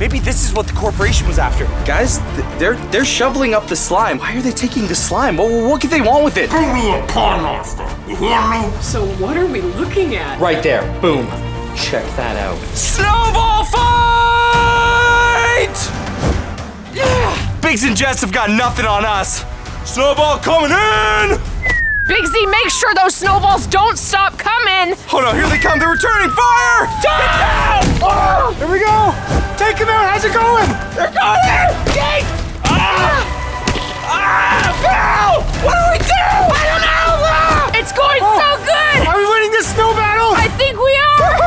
Maybe this is what the corporation was after. Guys, they're shoveling up the slime. Why are they taking the slime? What could they want with it? Bring me a pond monster. You hear me? So what are we looking at? Right there. Boom. Check that out. Snowball fight! Yeah! Biggs and Jess have got nothing on us. Snowball coming in! Biggsy, make sure those snowballs don't stop coming! Oh no, here they come. They're returning fire! Down! Oh, here we go. Take them out. How's it going? They're going! Jake! Phil! What do we do? I don't know! It's going so good! Are we winning this snow battle? I think we are!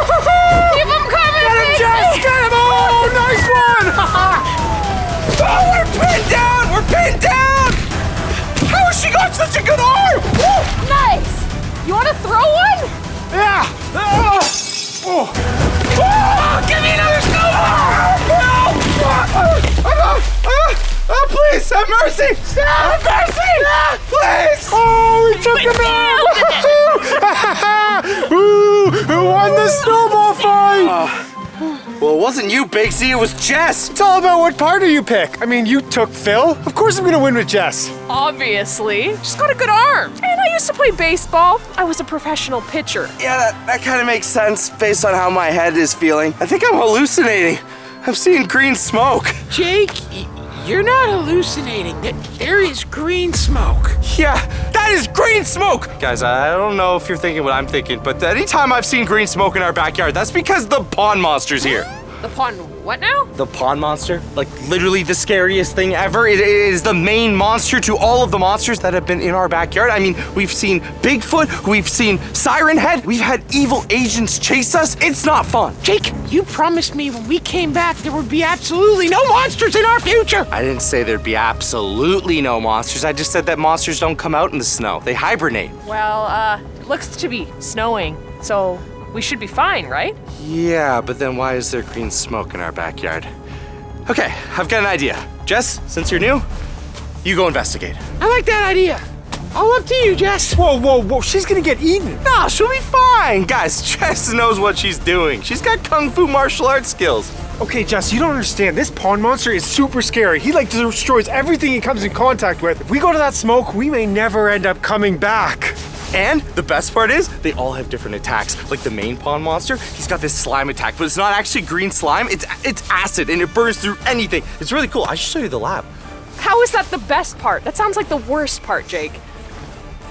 Keep them coming, Get him, Biggsy! Jess! Get him! Oh, nice one! Oh, we're pinned down! We're pinned down! How has she got such a good arm? Woo! Nice! You want to throw one? Yeah! Oh! Oh, give me another snowball! Oh, please, have mercy! Have mercy! Please! Oh, we took him out! Ooh, who won the snowball fight? Well, it wasn't you, Biggsy, it was Jess! It's all about what partner you pick. I mean, you took Phil. Of course I'm gonna win with Jess. Obviously. She's got a good arm. And I used to play baseball. I was a professional pitcher. Yeah, that kind of makes sense based on how my head is feeling. I think I'm hallucinating. I'm seeing green smoke. Jake, you're not hallucinating. There is green smoke. Yeah, that is green smoke! Guys, I don't know if you're thinking what I'm thinking, but anytime I've seen green smoke in our backyard, that's because the pond monster's here. The pond what now? The pond monster? Like literally the scariest thing ever. It is the main monster to all of the monsters that have been in our backyard. I mean, we've seen Bigfoot, we've seen Siren Head, we've had evil agents chase us. It's not fun. Jake, you promised me when we came back there would be absolutely no monsters in our future. I didn't say there'd be absolutely no monsters. I just said that monsters don't come out in the snow. They hibernate. Well, it looks to be snowing, so we should be fine, right? Yeah, but then why is there green smoke in our backyard? Okay, I've got an idea. Jess, since you're new, you go investigate. I like that idea. All up to you, Jess. Whoa, whoa, whoa, she's gonna get eaten. No, she'll be fine. Guys, Jess knows what she's doing. She's got kung fu martial arts skills. Okay, Jess, you don't understand. This pond monster is super scary. He like destroys everything he comes in contact with. If we go to that smoke, we may never end up coming back. And the best part is, they all have different attacks. Like the main pond monster, he's got this slime attack, but it's not actually green slime, it's acid, and it burns through anything. It's really cool. I should show you the lab. How is that the best part? That sounds like the worst part, Jake.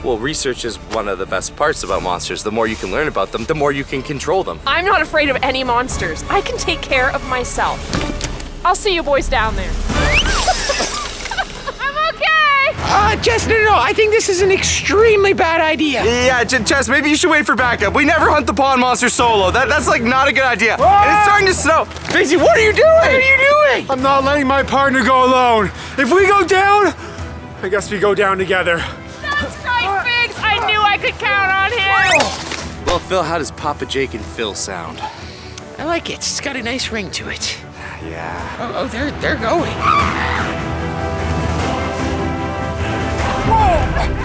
Well, research is one of the best parts about monsters. The more you can learn about them, the more you can control them. I'm not afraid of any monsters. I can take care of myself. I'll see you boys down there. I'm okay. Jess, no. I think this is an extremely bad idea. Yeah, Jess, maybe you should wait for backup. We never hunt the pond monster solo. That's like not a good idea. And it's starting to snow. Biggsy, what are you doing? What are you doing? I'm not letting my partner go alone. If we go down, I guess we go down together. That's right, Biggs. I knew I could count on him. Well, Phil, how does Papa Jake and Phil sound? I like it. It's got a nice ring to it. Yeah. Oh, they're going.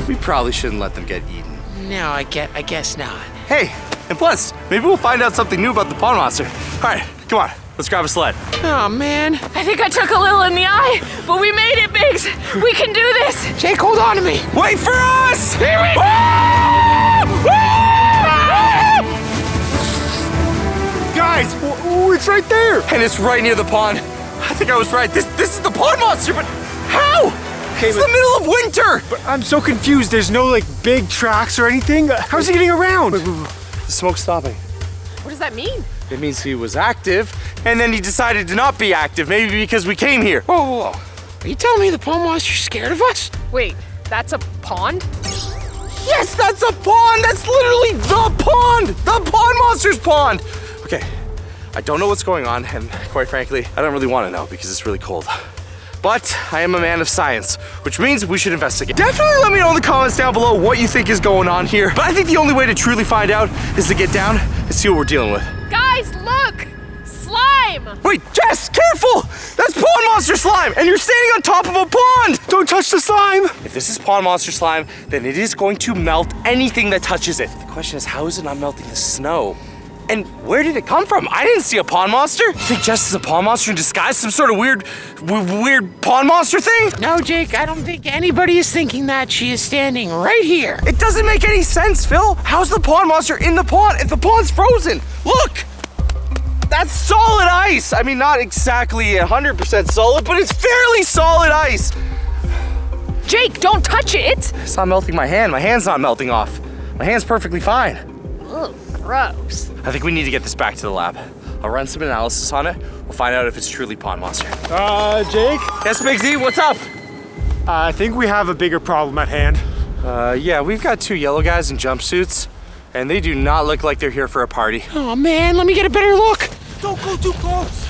We probably shouldn't let them get eaten. No, I guess not. Hey, and plus, maybe we'll find out something new about the pond monster. All right, come on, let's grab a sled. Oh, man. I think I took a little in the eye, but we made it, Biggs. We can do this. Jake, hold on to me. Wait for us! Here we go! Guys, it's right there. And it's right near the pond. I think I was right. This is the pond monster, but how? It's the middle of winter! But I'm so confused. There's no like big tracks or anything. How's he getting around? The smoke's stopping. What does that mean? It means he was active, and then he decided to not be active, maybe because we came here. Whoa. Are you telling me the pond monster's scared of us? Wait, that's a pond? Yes, that's a pond! That's literally the pond! The pond monster's pond! Okay, I don't know what's going on, and quite frankly, I don't really want to know because it's really cold. But I am a man of science, which means we should investigate. Definitely let me know in the comments down below what you think is going on here. But I think the only way to truly find out is to get down and see what we're dealing with. Guys, look! Slime! Wait, Jess, careful! That's pond monster slime, and you're standing on top of a pond! Don't touch the slime! If this is pond monster slime, then it is going to melt anything that touches it. The question is, how is it not melting the snow? And where did it come from? I didn't see a pond monster. You think Jess is a pond monster in disguise? Some sort of weird pond monster thing? No, Jake, I don't think anybody is thinking that. She is standing right here. It doesn't make any sense, Phil. How's the pond monster in the pond if the pond's frozen? Look! That's solid ice. I mean, not exactly 100% solid, but it's fairly solid ice. Jake, don't touch it! It's not melting my hand. My hand's not melting off. My hand's perfectly fine. Ugh, gross. I think we need to get this back to the lab. I'll run some analysis on it. We'll find out if it's truly pond monster. Jake? Yes, Big Z, what's up? I think we have a bigger problem at hand. Yeah, we've got 2 yellow guys in jumpsuits, and they do not look like they're here for a party. Oh man, let me get a better look. Don't go too close.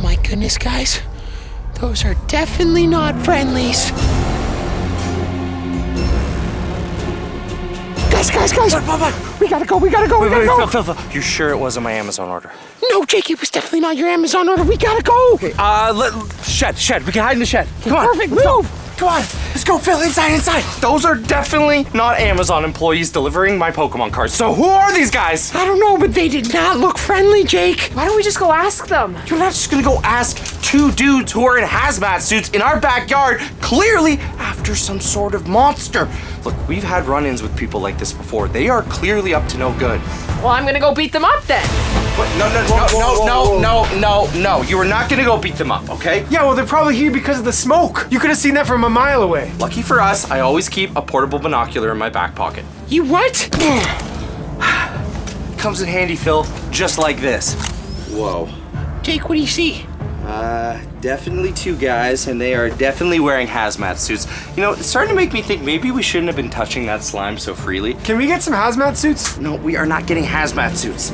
My goodness, guys. Those are definitely not friendlies. Guys. We gotta go. Wait, Phil. You sure it wasn't my Amazon order? No, Jake, it was definitely not your Amazon order. We gotta go. Okay, shed. We can hide in the shed. Come on. Perfect, move. Come on. Let's go, Phil. Inside. Those are definitely not Amazon employees delivering my Pokemon cards. So who are these guys? I don't know, but they did not look friendly, Jake. Why don't we just go ask them? You're not just gonna go ask 2 dudes who are in hazmat suits in our backyard, clearly after some sort of monster. Look, we've had run-ins with people like this before. They are clearly up to no good. Well, I'm gonna go beat them up then. What? No. You are not gonna go beat them up, okay? Yeah, well, they're probably here because of the smoke. You could have seen that from a mile away. Lucky for us, I always keep a portable binocular in my back pocket. You what? Comes in handy, Phil, just like this. Whoa. Jake, what do you see? Definitely 2 guys, and they are definitely wearing hazmat suits. You know, it's starting to make me think maybe we shouldn't have been touching that slime so freely. Can we get some hazmat suits? No, we are not getting hazmat suits.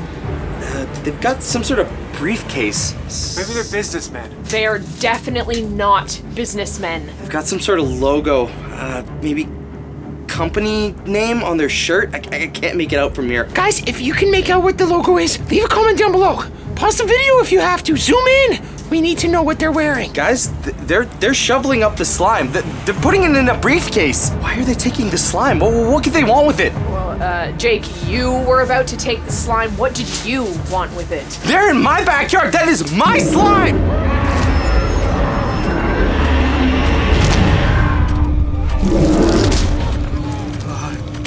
They've got some sort of briefcase. Maybe they're businessmen. They are definitely not businessmen. They've got some sort of logo, maybe company name on their shirt. I can't make it out from here. Guys, if you can make out what the logo is, leave a comment down below. Pause the video if you have to. Zoom in. We need to know what they're wearing. Guys, they're shoveling up the slime. They're putting it in a briefcase. Why are they taking the slime? What could they want with it? Well, Jake, you were about to take the slime. What did you want with it? They're in my backyard. That is my slime.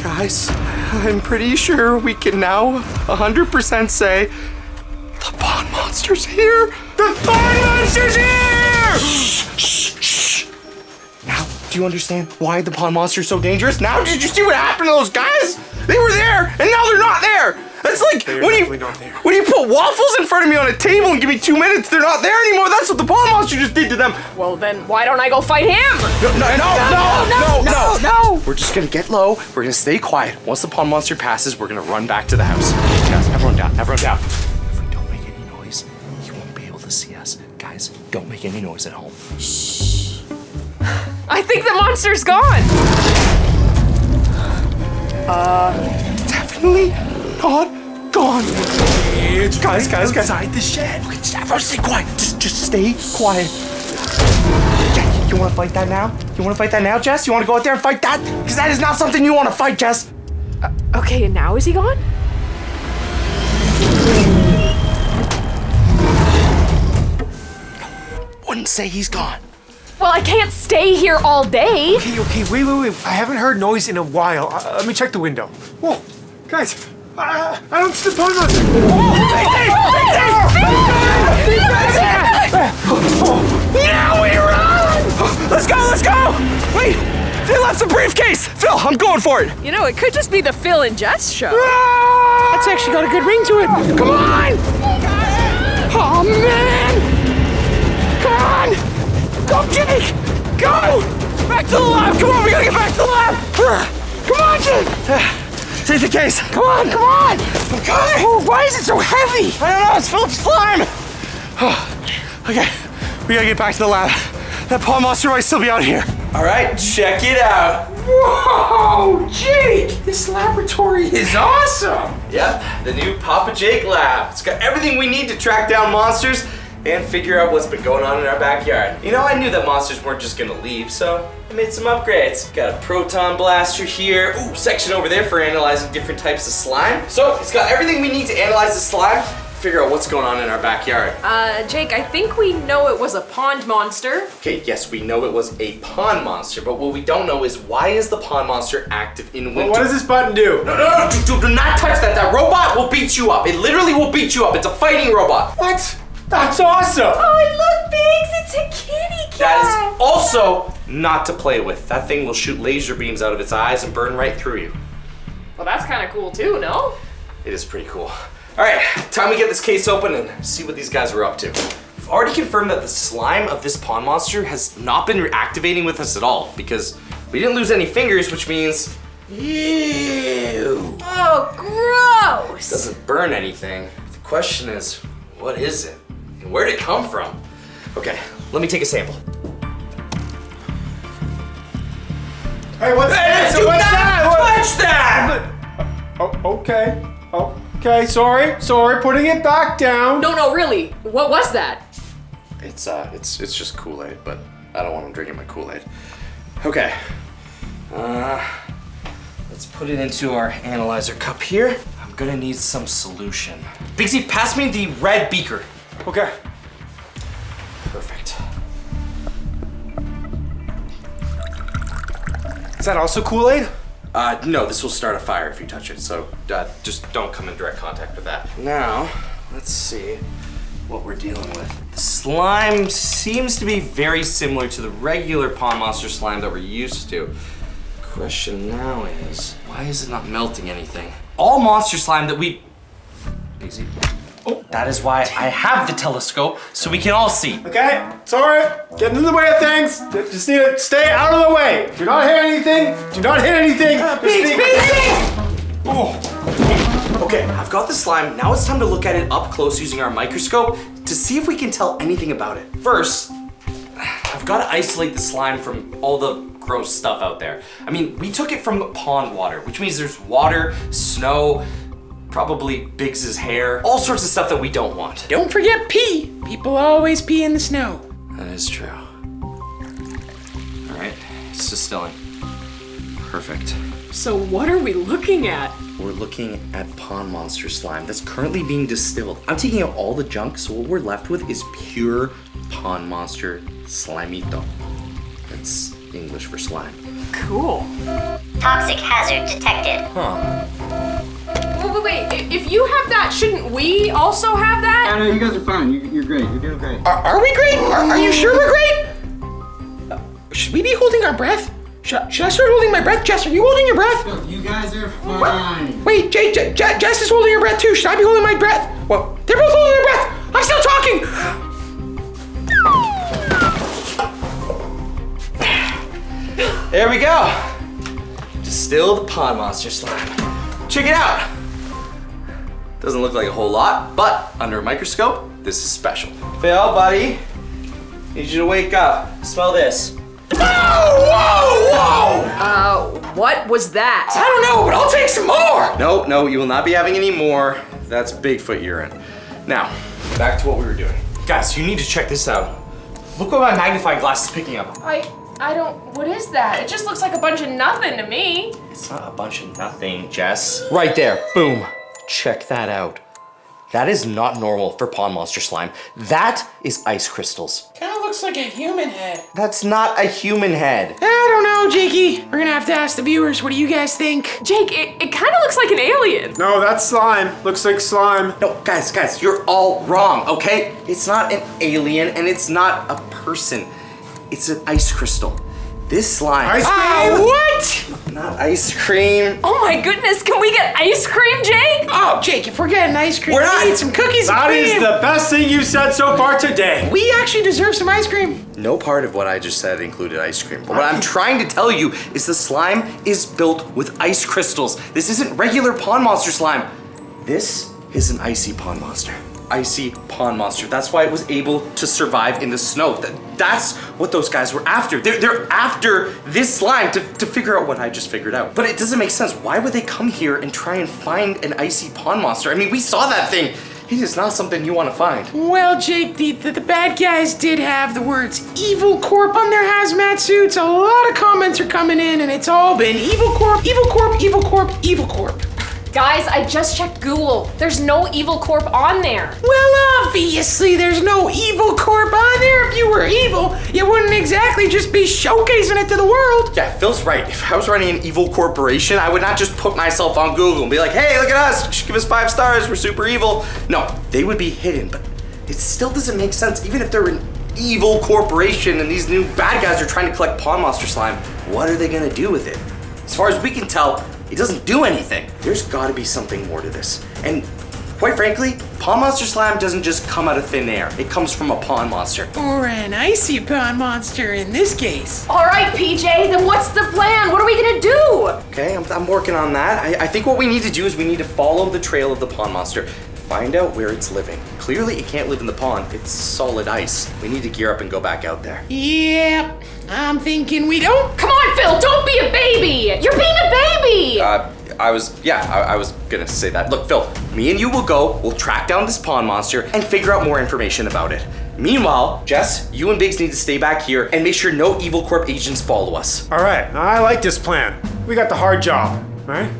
Guys, I'm pretty sure we can now 100% say the pond monster's here. The pond monster's here! Shh. Now, do you understand why the pond monster's so dangerous? Now, did you see what happened to those guys? They were there, and now they're not there. That's like when you put waffles in front of me on a table and give me 2 minutes, they're not there anymore. That's what the pond monster just did to them. Well, then why don't I go fight him? No. We're just gonna get low. We're gonna stay quiet. Once the pond monster passes, we're gonna run back to the house. Guys, everyone down. If we don't make any noise, he won't be able to see us. Guys, don't make any noise at home. I think the monster's gone. Definitely not gone. Guys. Inside the shed. Okay, everyone stay quiet. Just stay quiet. Okay, you wanna fight that now? Jess? You wanna go out there and fight that? Because that is not something you wanna fight, Jess. Okay, and now is he gone? Wouldn't say he's gone. Well, I can't stay here all day. Okay, wait. I haven't heard noise in a while. Let me check the window. Whoa, guys, I don't see the pond monster. Now we run! Let's go! Wait, they left the briefcase. Phil, I'm going for it. You know, it could just be the Phil and Jess show. That's actually got a good ring to it. Come on! Oh, man! Come on! Go, Jake! Go! Back to the lab! Come on, we gotta get back to the lab! Come on, Jake! Take the case! Come on! Okay! Oh, why is it so heavy? I don't know, it's full of slime! Okay, we gotta get back to the lab. That pond monster might still be out here. All right, check it out. Whoa, Jake! This laboratory is awesome! Yep, the new Papa Jake lab. It's got everything we need to track down monsters and figure out what's been going on in our backyard. You know, I knew that monsters weren't just gonna leave, so I made some upgrades. Got a proton blaster here. Ooh, section over there for analyzing different types of slime. So it's got everything we need to analyze the slime, figure out what's going on in our backyard. Jake, I think we know it was a pond monster. Okay, yes, we know it was a pond monster, but what we don't know is why is the pond monster active in winter? What does this button do? No, do not touch that. That robot will beat you up. It literally will beat you up. It's a fighting robot. What? That's awesome! Oh, look, Biggs, it's a kitty cat. That is also not to play with. That thing will shoot laser beams out of its eyes and burn right through you. Well, that's kind of cool too, no? It is pretty cool. All right, time we get this case open and see what these guys are up to. We've already confirmed that the slime of this pond monster has not been reactivating with us at all because we didn't lose any fingers, which means, ew. Oh, gross. Doesn't burn anything. The question is, what is it? And where'd it come from? Okay, let me take a sample. Hey, what's that? Do What's not that? touch that! Oh, okay. Okay, sorry, putting it back down. No, really. What was that? It's just Kool-Aid, but I don't want them drinking my Kool-Aid. Okay. Let's put it into our analyzer cup here. I'm gonna need some solution. Bigsy, pass me the red beaker. Okay. Perfect. Is that also Kool-Aid? No, this will start a fire if you touch it, so just don't come in direct contact with that. Now, let's see what we're dealing with. The slime seems to be very similar to the regular pond monster slime that we're used to. Question now is, why is it not melting anything? All monster slime that we... Easy. Oh, that is why I have the telescope, so we can all see. Okay, sorry, getting in the way of things. Just need to stay out of the way. Do not hit anything. Do not hit anything. Oh. Okay, I've got the slime. Now it's time to look at it up close using our microscope to see if we can tell anything about it. First, I've got to isolate the slime from all the gross stuff out there. I mean, we took it from pond water, which means there's water, snow, probably Biggs's hair, all sorts of stuff that we don't want. Don't forget pee. People always pee in the snow. That is true. All right, it's distilling. Perfect. So what are we looking at? We're looking at pond monster slime that's currently being distilled. I'm taking out all the junk, so what we're left with is pure pond monster slimito. That's English for slime. Cool. Toxic hazard detected. Huh. Wait, if you have that, shouldn't we also have that? No, you guys are fine. You're great. You're doing great. Are we great? Are you sure we're great? Should we be holding our breath? Should I start holding my breath? Jess, are you holding your breath? Look, you guys are fine. Wait, Jess is holding her breath too. Should I be holding my breath? Well, they're both holding their breath. I'm still talking. There we go. Distilled pond monster slime. Check it out. Doesn't look like a whole lot, but under a microscope, this is special. Phil, buddy, need you to wake up. Smell this. Whoa! What was that? I don't know, but I'll take some more. No, you will not be having any more. That's Bigfoot urine. Now, back to what we were doing. Guys, you need to check this out. Look what my magnifying glass is picking up. I don't, what is that? It just looks like a bunch of nothing to me. It's not a bunch of nothing, Jess. Right there, boom. Check that out. That is not normal for pond monster slime. That is ice crystals. Kind of looks like a human head. That's not a human head. I don't know, Jakey. We're gonna have to ask the viewers. What do you guys think? Jake, it kind of looks like an alien. No, that's slime. Looks like slime. No, guys, you're all wrong, okay? It's not an alien and it's not a person. It's an ice crystal. This slime. Ice cream? What? Not ice cream. Oh my goodness, can we get ice cream, Jake? Oh, Jake, if we're getting ice cream, We're not. we need some cookies and That cream. is the best thing you've said so far today. We actually deserve some ice cream. No part of what I just said included ice cream. But what I'm trying to tell you is the slime is built with ice crystals. This isn't regular pond monster slime. This is an icy pond monster. Icy pond monster. That's why it was able to survive in the snow. That's what those guys were after. They're after this slime to figure out what I just figured out. But it doesn't make sense. Why would they come here and try and find an icy pond monster? I mean, we saw that thing He is not something you want to find. Well, Jake, the bad guys did have the words Evil Corp on their hazmat suits. A lot of comments are coming in, and it's all been Evil Corp, Evil Corp, Evil Corp, Evil Corp. Guys, I just checked Google. There's no Evil Corp on there. Well, obviously there's no Evil Corp on there. If you were evil, you wouldn't exactly just be showcasing it to the world. Yeah, Phil's right. If I was running an evil corporation, I would not just put myself on Google and be like, hey, look at us, give us 5 stars, we're super evil. No, they would be hidden, but it still doesn't make sense. Even if they're an evil corporation and these new bad guys are trying to collect Pond Monster slime, what are they gonna do with it? As far as we can tell, it doesn't do anything. There's gotta be something more to this. And quite frankly, Pond Monster slime doesn't just come out of thin air. It comes from a pond monster. Or an icy pond monster in this case. All right, PJ, then what's the plan? What are we gonna do? Okay, I'm working on that. I think what we need to do is we need to follow the trail of the pond monster, find out where it's living. Clearly, it can't live in the pond. It's solid ice. We need to gear up and go back out there. Yep, I'm thinking we don't. Come on, Phil, don't be a baby. You're being a baby. I was gonna say that. Look, Phil, me and you will go, we'll track down this pond monster and figure out more information about it. Meanwhile, Jess, you and Biggs need to stay back here and make sure no Evil Corp agents follow us. All right, I like this plan. We got the hard job, all right?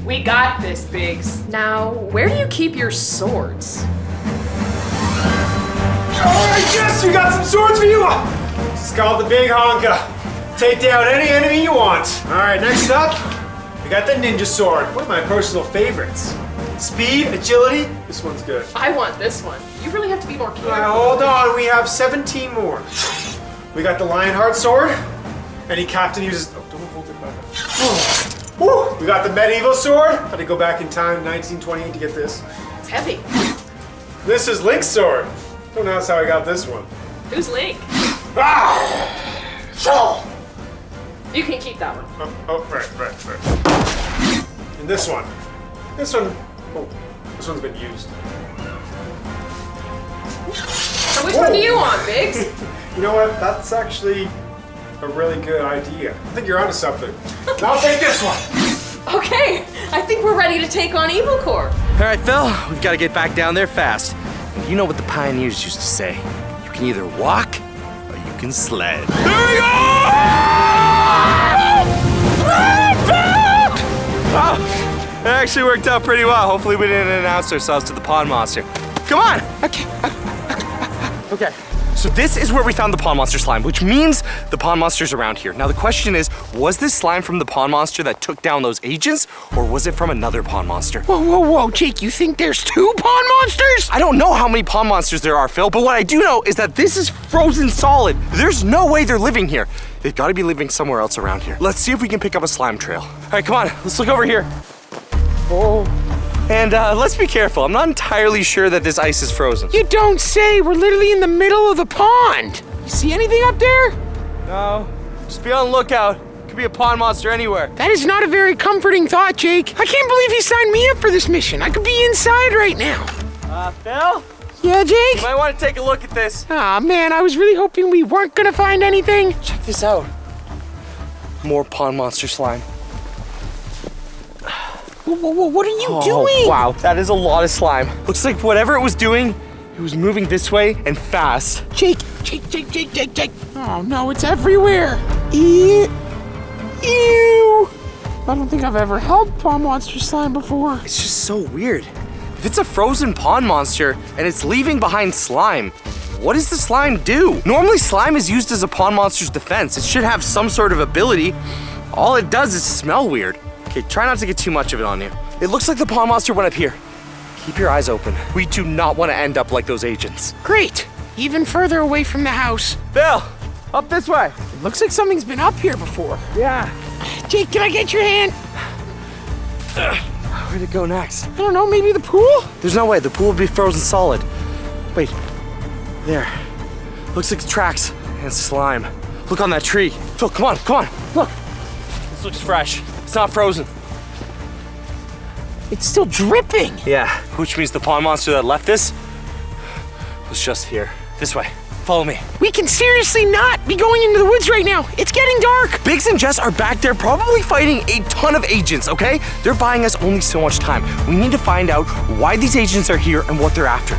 We got this, Biggs. Now, where do you keep your swords? All right, Jess, we got some swords for you. It's called the Big Honka. Take down any enemy you want. All right, next up, we got the ninja sword. One of my personal favorites. Speed, agility, this one's good. I want this one. You really have to be more careful. All right, hold on, we have 17 more. We got the Lionheart sword. Any captain uses, oh, don't hold it back. Woo. We got the medieval sword. Had to go back in time, 1928 to get this. It's heavy. This is Link's sword. Don't ask how I got this one. Who's Link? So. You can keep that one. Right. And this one. This one's been used. So which one do you want, Biggs? You know what? That's actually a really good idea. I think you're onto something. I'll take this one. Okay, I think we're ready to take on Evil Corp. All right, Phil, we've got to get back down there fast. You know what the pioneers used to say. You can either walk or you can sled. There we go! Oh, it actually worked out pretty well. Hopefully we didn't announce ourselves to the pond monster. Come on! Okay, so this is where we found the pond monster slime, which means the pond monster's around here. Now the question is, was this slime from the pond monster that took down those agents, or was it from another pond monster? Whoa, Jake, you think there's 2 pond monsters? I don't know how many pond monsters there are, Phil, but what I do know is that this is frozen solid. There's no way they're living here. They've got to be living somewhere else around here. Let's see if we can pick up a slime trail. All right, come on, let's look over here. Oh. And let's be careful. I'm not entirely sure that this ice is frozen. You don't say. We're literally in the middle of the pond. You see anything up there? No, just be on the lookout. Could be a pond monster anywhere. That is not a very comforting thought, Jake. I can't believe he signed me up for this mission. I could be inside right now. Phil? Yeah, Jake? You might want to take a look at this. Aw, man, I was really hoping we weren't gonna find anything. Check this out. More pond monster slime. Whoa, what are you doing? Wow, that is a lot of slime. Looks like whatever it was doing, it was moving this way and fast. Jake. Oh no, it's everywhere. Ew. I don't think I've ever held pond monster slime before. It's just so weird. If it's a frozen pond monster and it's leaving behind slime, what does the slime do? Normally slime is used as a pond monster's defense. It should have some sort of ability. All it does is smell weird. Okay, try not to get too much of it on you. It looks like the pond monster went up here. Keep your eyes open. We do not want to end up like those agents. Great. Even further away from the house. Phil, up this way. It looks like something's been up here before. Yeah. Jake, can I get your hand? Where'd it go next? I don't know, maybe the pool? There's no way, the pool would be frozen solid. Wait, there. Looks like tracks and slime. Look on that tree. Phil, come on, look. This looks fresh. It's not frozen. It's still dripping. Yeah, which means the pond monster that left this was just here. This way. follow me. We can seriously not be going into the woods right now. It's getting dark. Biggs and Jess are back there probably fighting a ton of agents, okay? They're buying us only so much time. We need to find out why these agents are here and what they're after.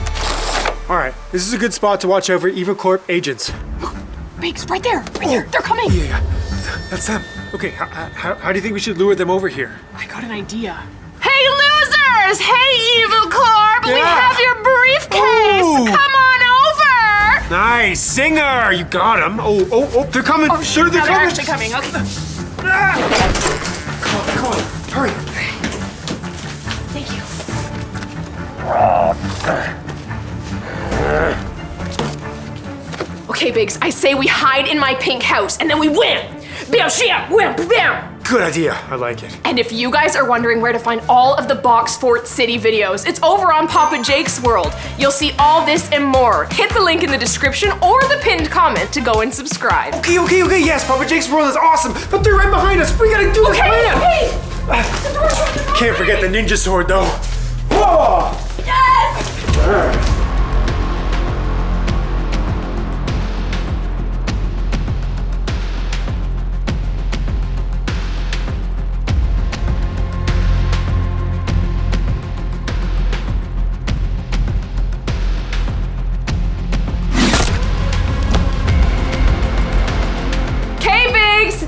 All right, this is a good spot to watch out for Evil Corp agents. Biggs, right there. Right there. They're coming. Yeah, that's them. Okay, how do you think we should lure them over here? I got an idea. Hey, losers! Hey, Evil Corp! We Yeah. have your briefcase! Ooh. Come on over! Nice, Singer! You got them. Oh, they're coming. Oh, shoot, they're now coming. actually coming. Okay. Come on, hurry. Thank you. Okay, Biggs, I say we hide in my pink house and then we win! Bam, sham, wham, bam! Good idea. I like it. And if you guys are wondering where to find all of the Box Fort City videos, it's over on Papa Jake's World. You'll see all this and more. Hit the link in the description or the pinned comment to go and subscribe. Okay. Yes, Papa Jake's World is awesome, but they're right behind us. We gotta do a plan. Okay! Can't forget the ninja sword, though. Whoa! Yes!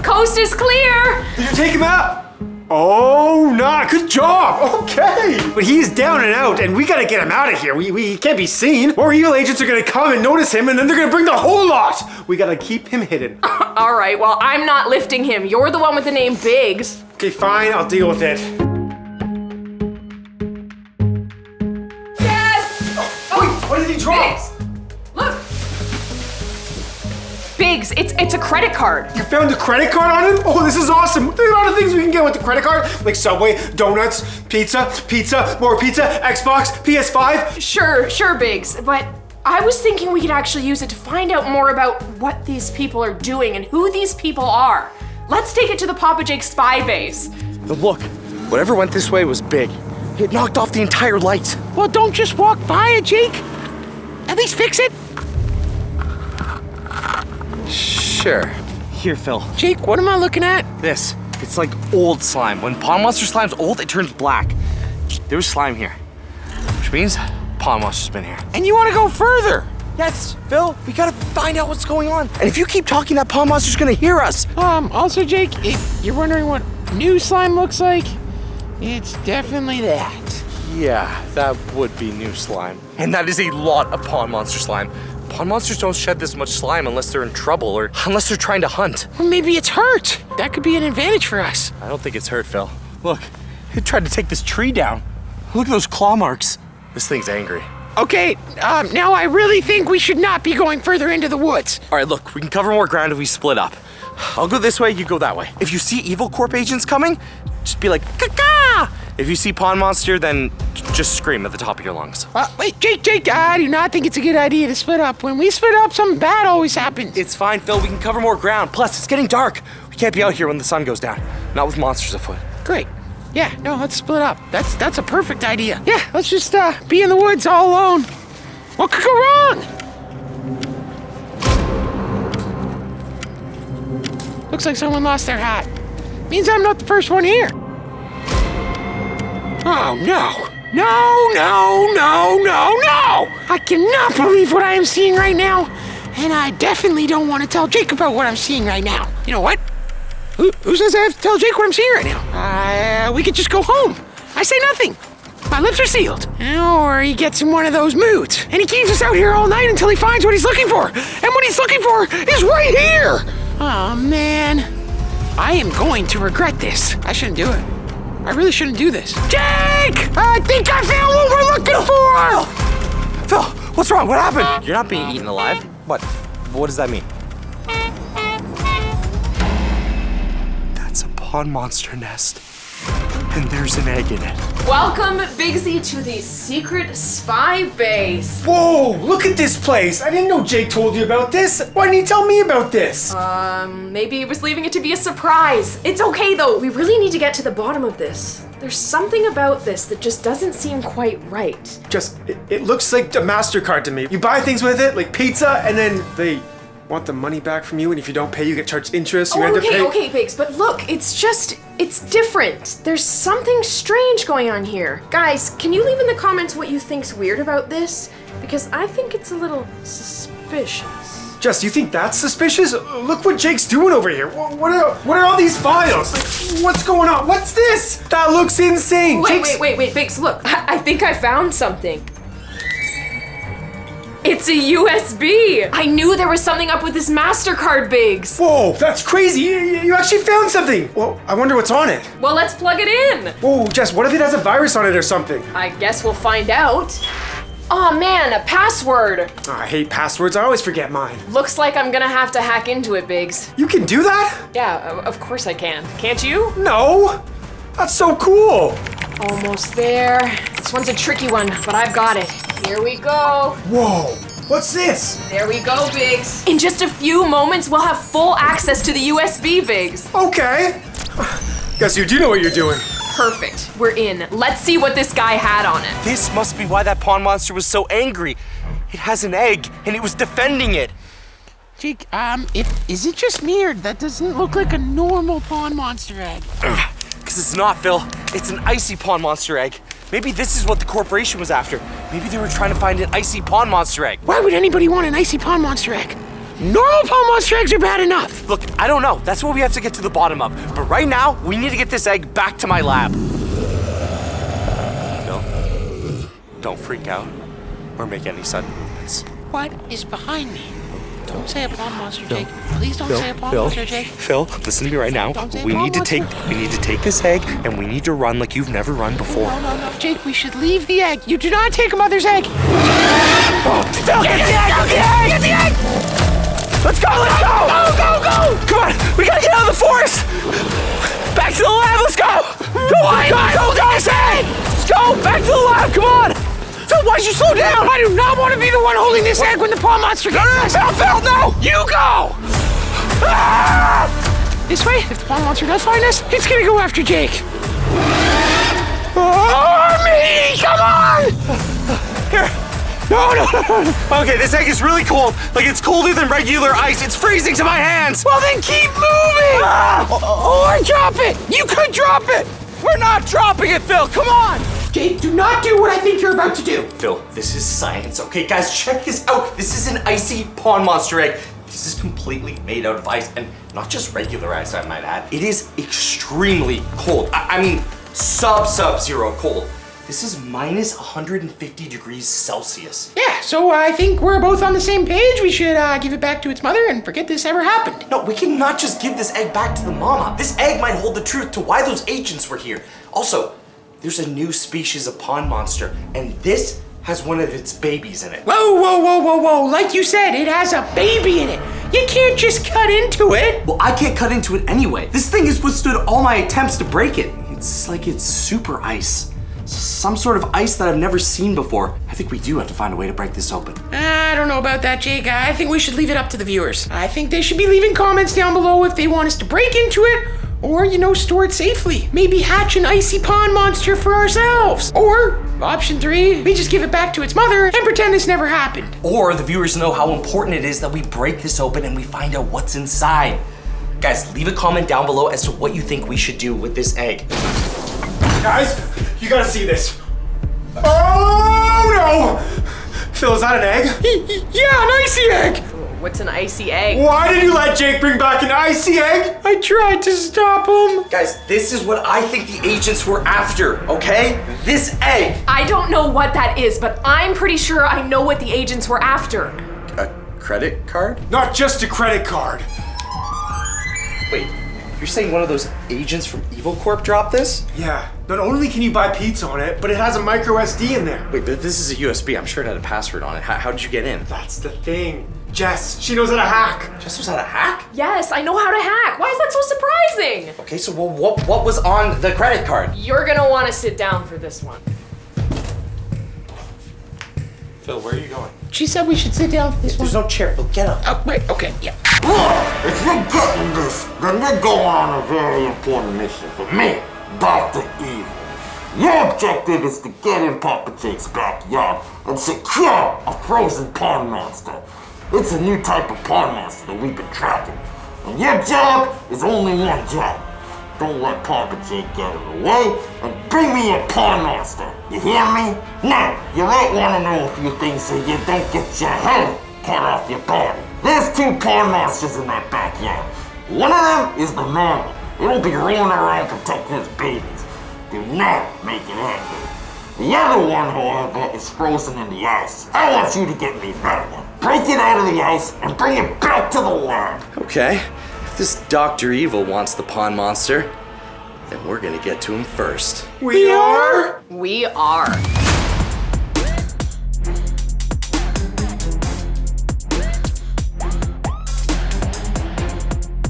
Coast is clear! Did you take him out? Oh, nah, good job. Okay. But he's down and out, and we gotta get him out of here. We can't be seen. Or evil agents are gonna come and notice him, and then they're gonna bring the whole lot. We gotta keep him hidden. All right, well, I'm not lifting him. You're the one with the name Biggs. Okay, fine, I'll deal with it. Yes! Wait, what did he drop? Biggs! Look! Biggs, it's a credit card. You found a credit card on him? Oh, this is awesome. There are a lot of things we can get with the credit card, like Subway, donuts, pizza, more pizza, Xbox, PS5. Sure, Biggs, but I was thinking we could actually use it to find out more about what these people are doing and who these people are. Let's take it to the Papa Jake spy base. But look, whatever went this way was big. It knocked off the entire light. Well, don't just walk by it, Jake. At least fix it. Sure. Here, Phil. Jake, what am I looking at? This. It's like old slime. When Pond Monster slime's old, it turns black. There's slime here. Which means Pond Monster's been here. And you want to go further? Yes, Phil, we gotta find out what's going on. And if you keep talking, that Pond Monster's gonna hear us. Also, Jake, if you're wondering what new slime looks like, it's definitely that. Yeah, that would be new slime. And that is a lot of Pond Monster slime. Pond monsters don't shed this much slime unless they're in trouble or unless they're trying to hunt. Or maybe it's hurt. That could be an advantage for us. I don't think it's hurt, Phil. Look, it tried to take this tree down. Look at those claw marks. This thing's angry. Okay, now I really think we should not be going further into the woods. All right, look, we can cover more ground if we split up. I'll go this way, you go that way. If you see Evil Corp agents coming, just be like, caw-caw! If you see Pond Monster, then just scream at the top of your lungs. Wait, Jake, I do not think it's a good idea to split up. When we split up, something bad always happens. It's fine, Phil, we can cover more ground. Plus, it's getting dark. We can't be out here when the sun goes down. Not with monsters afoot. Great. Yeah, no, let's split up. That's a perfect idea. Yeah, let's just be in the woods all alone. What could go wrong? Looks like someone lost their hat. Means I'm not the first one here. Oh, no. No. I cannot believe what I am seeing right now. And I definitely don't want to tell Jake about what I'm seeing right now. You know what? Who says I have to tell Jake what I'm seeing right now? We could just go home. I say nothing. My lips are sealed. Or he gets in one of those moods. And he keeps us out here all night until he finds what he's looking for. And what he's looking for is right here. Oh, man. I am going to regret this. I shouldn't do it. I really shouldn't do this. Jake! I think I found what we're looking for! Phil, what's wrong? What happened? You're not being eaten alive. What does that mean? That's a Pond Monster nest. And there's an egg in it. Welcome, Biggsy, to the secret spy base. Whoa, look at this place. I didn't know Jake told you about this. Why didn't he tell me about this? Maybe he was leaving it to be a surprise. It's okay, though. We really need to get to the bottom of this. There's something about this that just doesn't seem quite right. Just, it looks like a MasterCard to me. You buy things with it, like pizza, and then they want the money back from you, and if you don't pay, you get charged interest. You end up paying. Okay, Biggs, but look, it's different. There's something strange going on here. Guys, can you leave in the comments what you think's weird about this? Because I think it's a little suspicious. Jess, you think that's suspicious? Look what Jake's doing over here. What are all these files? Like, what's going on? What's this? That looks insane. Wait, Biggs, look. I think I found something. It's a USB! I knew there was something up with this MasterCard, Biggs! Whoa, that's crazy! You actually found something! Well, I wonder what's on it. Well, let's plug it in! Whoa, Jess, what if it has a virus on it or something? I guess we'll find out. Oh man, a password! Oh, I hate passwords, I always forget mine. Looks like I'm gonna have to hack into it, Biggs. You can do that? Yeah, of course I can. Can't you? No! That's so cool! Almost there. This one's a tricky one, but I've got it. Here we go. Whoa! What's this? There we go, Biggs. In just a few moments, we'll have full access to the USB, Biggs. Okay. Guess you do know what you're doing. Perfect. We're in. Let's see what this guy had on it. This must be why that pond monster was so angry. It has an egg, and it was defending it. Jake, is it just me or that doesn't look like a normal pond monster egg? Because it's not, Phil. It's an icy pond monster egg. Maybe this is what the corporation was after. Maybe they were trying to find an icy pond monster egg. Why would anybody want an icy pond monster egg? Normal pond monster eggs are bad enough. Look, I don't know. That's what we have to get to the bottom of. But right now, we need to get this egg back to my lab. Phil, don't freak out or make any sudden movements. What is behind me? Don't say a pond monster, Jake. Please don't say a pond monster, Jake. Phil, listen to me right now. We need to take this egg and we need to run like you've never run before. No, Jake, we should leave the egg. You do not take a mother's egg. Phil, get the egg! Get the egg! Let's go! Go! Come on, we gotta get out of the forest! Back to the lab, let's go! Go, guys! Let's go! Back to the lab, come on! Phil, why'd you slow down? I do not want to be the one holding this egg when the pond monster gets us. Phil, no! You go! Ah! This way, if the pond monster does find us, it's gonna go after Jake. Army, come on! Here. No. Okay, this egg is really cold. Like, it's colder than regular ice. It's freezing to my hands. Well, then keep moving! Or drop it! You could drop it! We're not dropping it, Phil. Come on! Jake, do not do what I think you're about to do. Phil, this is science. Okay, guys, check this out. This is an icy pond monster egg. This is completely made out of ice, and not just regular ice, I might add. It is extremely cold. I mean, sub-zero cold. This is minus 150 degrees Celsius. Yeah, so I think we're both on the same page. We should give it back to its mother and forget this ever happened. No, we cannot just give this egg back to the mama. This egg might hold the truth to why those agents were here. Also, there's a new species of pond monster, and this has one of its babies in it. Whoa. Like you said, it has a baby in it. You can't just cut into it. Well, I can't cut into it anyway. This thing has withstood all my attempts to break it. It's like it's super ice. Some sort of ice that I've never seen before. I think we do have to find a way to break this open. I don't know about that, Jake. I think we should leave it up to the viewers. I think they should be leaving comments down below if they want us to break into it, or, store it safely. Maybe hatch an icy pond monster for ourselves. Or, option 3, we just give it back to its mother and pretend this never happened. Or the viewers know how important it is that we break this open and we find out what's inside. Guys, leave a comment down below as to what you think we should do with this egg. Guys, you gotta see this. Oh no! Phil, is that an egg? Yeah, an icy egg! What's an icy egg? Why did you let Jake bring back an icy egg? I tried to stop him. Guys, this is what I think the agents were after, okay? This egg. I don't know what that is, but I'm pretty sure I know what the agents were after. A credit card? Not just a credit card. Wait, you're saying one of those agents from Evil Corp dropped this? Yeah, not only can you buy pizza on it, but it has a micro SD in there. Wait, but this is a USB. I'm sure it had a password on it. How did you get in? That's the thing. Jess, she knows how to hack. Jess knows how to hack? Yes, I know how to hack. Why is that so surprising? Okay, so what was on the credit card? You're gonna want to sit down for this one. Phil, where are you going? She said we should sit down for this one. There's no chair, Phil. Get up. Oh, wait, okay, yeah. If you're getting this, then you're going on a very important mission for me, Dr. Evil. Your objective is to get in Papa Jake's backyard and secure a frozen pond monster. It's a new type of pond monster that we've been tracking. And your job is only one job. Don't let Papa Jake get in the way and bring me a pond monster. You hear me? Now, you might want to know a few things so you don't get your head cut off your body. There's 2 pond monsters in that backyard. One of them is the mama. It'll be rolling around protecting its babies. Do not make it happen. The other one, however, is frozen in the ice. I want you to get me that one. Break it out of the ice and bring it back to the lab. Okay, if this Dr. Evil wants the pond monster, then we're gonna get to him first. We are? We are.